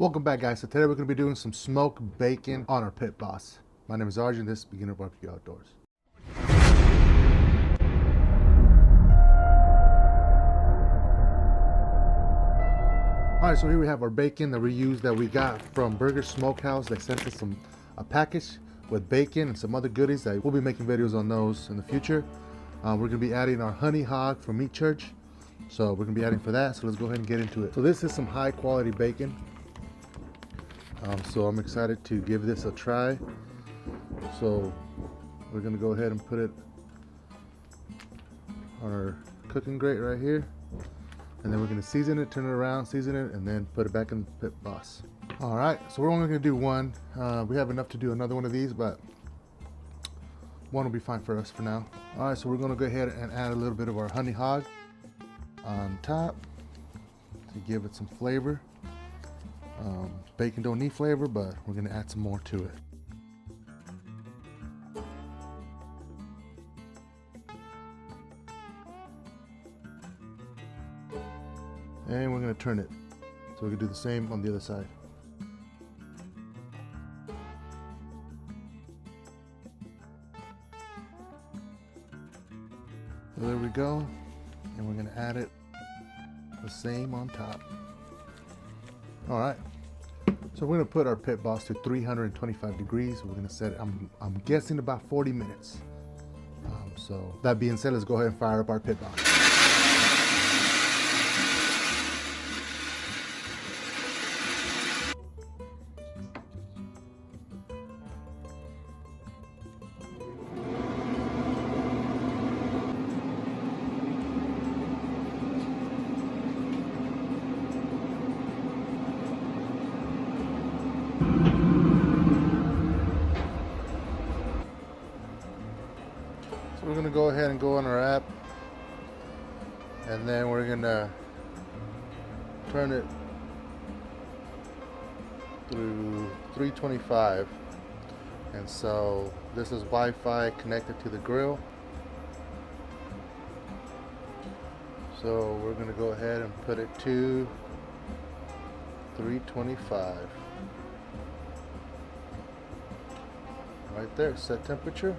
Welcome back, guys. So today we're going to be doing some smoked bacon on our Pitboss. My name is Arjun. This is Beginner Barbecue Outdoors. Alright, so here we have our bacon, the reuse that we got from Burger Smokehouse. They sent us a package with bacon and some other goodies that we'll be making videos on those in the future. We're going to be adding our honey hog from Meat Church. So we're going to be adding for that. So let's go ahead and get into it. So this is some high quality bacon. So I'm excited to give this a try. So we're going to go ahead and put it on our cooking grate right here. And then we're going to season it, turn it around, season it, and then put it back in the Pitboss. Alright, so we're only going to do one. We have enough to do another one of these, but one will be fine for us for now. Alright, so we're going to go ahead and add a little bit of our honey hog on top to give it some flavor. Bacon don't need flavor, but we're going to add some more to it. And we're going to turn it. So we can do the same on the other side. So there we go. And we're going to add it the same on top. Alright. So we're going to put our Pitboss to 325 degrees. We're going to set it, I'm guessing about 40 minutes. So that being said, let's go ahead and fire up our Pitboss. So we're going to go ahead and go on our app, and then we're going to turn it through 325. And so this is Wi-Fi connected to the grill. So we're going to go ahead and put it to 325. Right there, set temperature.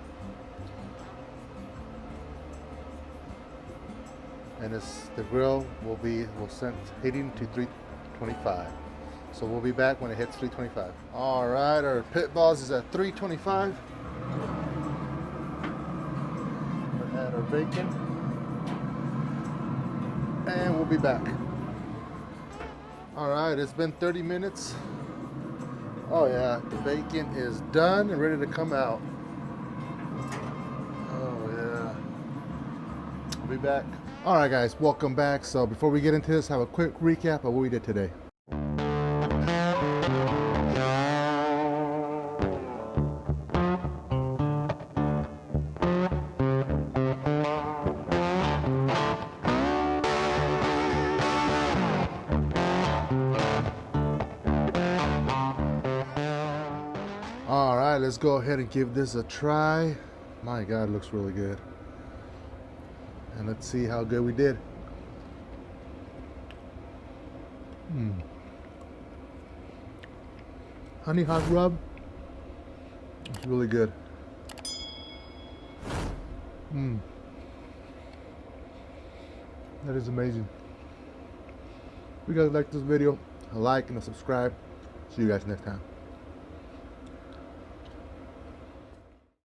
And the grill will send heating to 325. So we'll be back when it hits 325. All right, our Pitboss is at 325. We'll add our bacon, and we'll be back. All right, it's been 30 minutes. Oh yeah, the bacon is done and ready to come out. Oh yeah. I'll be back. Alright guys, welcome back. So before we get into this, have a quick recap of what we did today. Alright, let's go ahead and give this a try. My God, it looks really good. And let's see how good we did. Honey hot rub. It's really good. That is amazing. If you guys like this video, a like and a subscribe. See you guys next time.